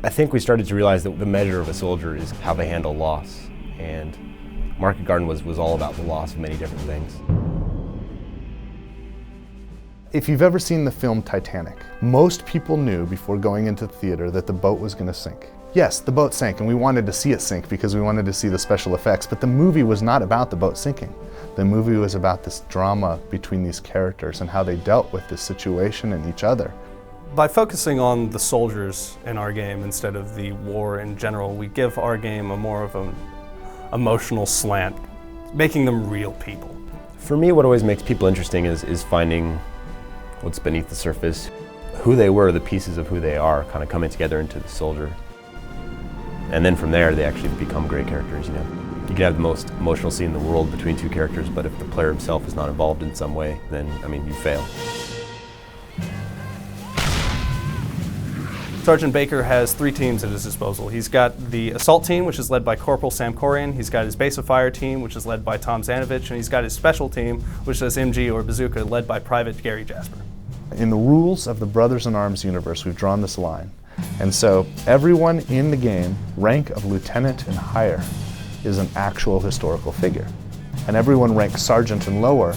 I think we started to realize that the measure of a soldier is how they handle loss. And Market Garden was all about the loss of many different things. If you've ever seen the film Titanic, most people knew before going into the theater that the boat was going to sink. Yes, the boat sank, and we wanted to see it sink because we wanted to see the special effects, but the movie was not about the boat sinking. The movie was about this drama between these characters and how they dealt with this situation and each other. By focusing on the soldiers in our game instead of the war in general, we give our game a more of an emotional slant, making them real people. For me, what always makes people interesting is finding what's beneath the surface. Who they were, the pieces of who they are, kind of coming together into the soldier. And then from there, they actually become great characters, you know. You could have the most emotional scene in the world between two characters, but if the player himself is not involved in some way, then, I mean, you fail. Sergeant Baker has 3 teams at his disposal. He's got the assault team, which is led by Corporal Sam Corian. He's got his base of fire team, which is led by Tom Zanovich. And he's got his special team, which is MG or Bazooka, led by Private Gary Jasper. In the rules of the Brothers in Arms universe, we've drawn this line. And so everyone in the game, rank of lieutenant and higher, is an actual historical figure. And everyone ranked sergeant and lower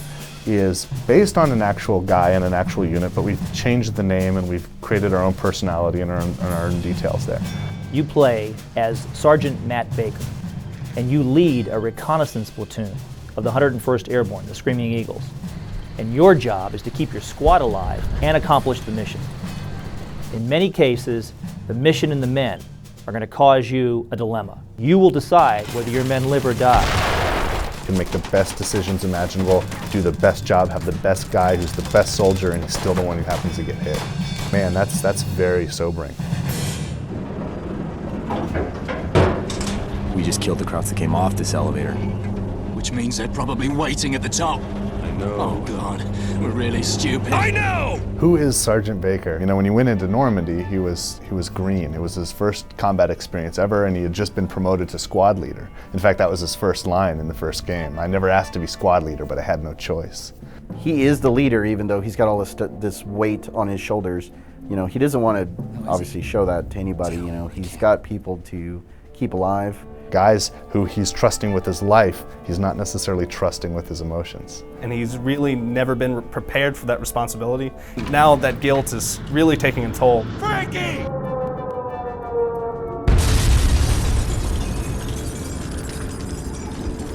is based on an actual guy and an actual unit, but we've changed the name and we've created our own personality and our own details there. You play as Sergeant Matt Baker, and you lead a reconnaissance platoon of the 101st Airborne, the Screaming Eagles. And your job is to keep your squad alive and accomplish the mission. In many cases, the mission and the men are going to cause you a dilemma. You will decide whether your men live or die. You can make the best decisions imaginable, do the best job, have the best guy who's the best soldier, and he's still the one who happens to get hit. Man, that's very sobering. We just killed the crowds that came off this elevator. Which means they're probably waiting at the top. I know. Oh God, we're really stupid. I know! Who is Sergeant Baker? You know, when he went into Normandy, he was green. It was his first combat experience ever, and he had just been promoted to squad leader. In fact, that was his first line in the first game. I never asked to be squad leader, but I had no choice. He is the leader, even though he's got all this weight on his shoulders. You know, he doesn't want to obviously show that to anybody. You know, he's got people to keep alive. Guys who he's trusting with his life, he's not necessarily trusting with his emotions. And he's really never been prepared for that responsibility. Now that guilt is really taking a toll. Frankie!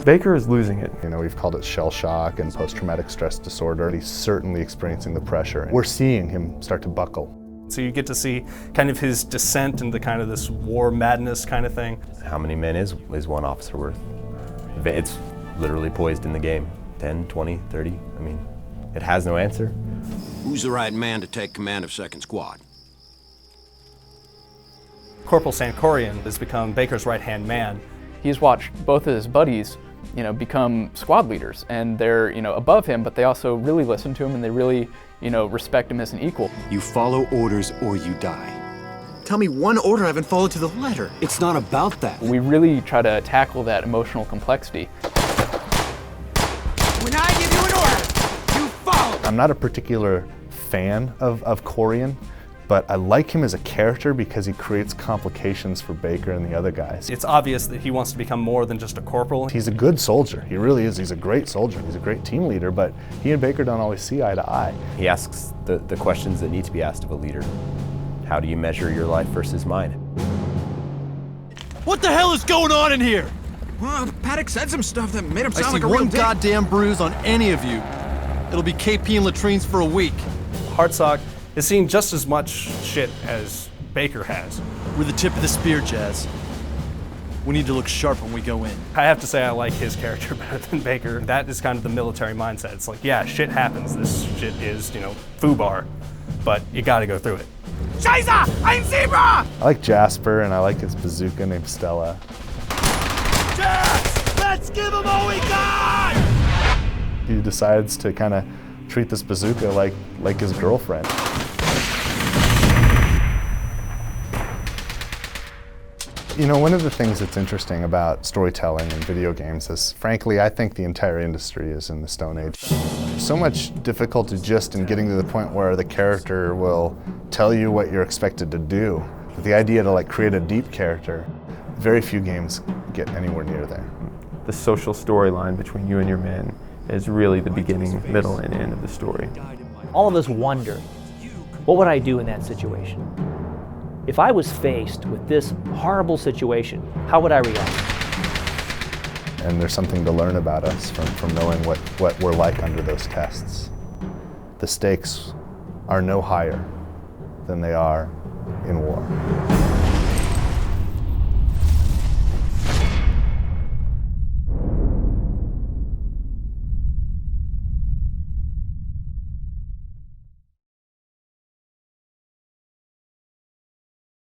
Baker is losing it. You know, we've called it shell shock and post-traumatic stress disorder. He's certainly experiencing the pressure. We're seeing him start to buckle. So you get to see kind of his descent into kind of this war madness kind of thing. How many men is one officer worth? It's literally poised in the game. 10, 20, 30, I mean, it has no answer. Who's the right man to take command of 2nd Squad? Corporal Sankorian has become Baker's right-hand man. He's watched both of his buddies, you know, become squad leaders, and they're, you know, above him, but they also really listen to him and they really, you know, respect him as an equal. You follow orders or you die. Tell me one order I haven't followed to the letter. It's not about that. We really try to tackle that emotional complexity. When I give you an order, you follow. I'm not a particular fan of Corian, but I like him as a character because he creates complications for Baker and the other guys. It's obvious that he wants to become more than just a corporal. He's a good soldier, he really is. He's a great soldier, he's a great team leader, but he and Baker don't always see eye to eye. He asks the questions that need to be asked of a leader. How do you measure your life versus mine? What the hell is going on in here? Well, Paddock said some stuff that made him sound I see like a real one dick. goddamn bruise on any of you. It'll be KP and latrines for a week. Hartsock has seen just as much shit as Baker has. We're the tip of the spear, Jazz. We need to look sharp when we go in. I have to say I like his character better than Baker. That is kind of the military mindset. It's like, yeah, shit happens. This shit is, you know, FUBAR, but you gotta go through it. Scheiße! Ein Zebra! I like Jasper and I like his bazooka named Stella. Jazz! Let's give him all we got! He decides to kind of treat this bazooka like his girlfriend. You know, one of the things that's interesting about storytelling in video games is, frankly, I think the entire industry is in the Stone Age. So much difficulty just in getting to the point where the character will tell you what you're expected to do. The idea to like create a deep character, very few games get anywhere near there. The social storyline between you and your men is really the beginning, middle, and end of the story. All of us wonder, what would I do in that situation? If I was faced with this horrible situation, how would I react? And there's something to learn about us from knowing what we're like under those tests. The stakes are no higher than they are in war.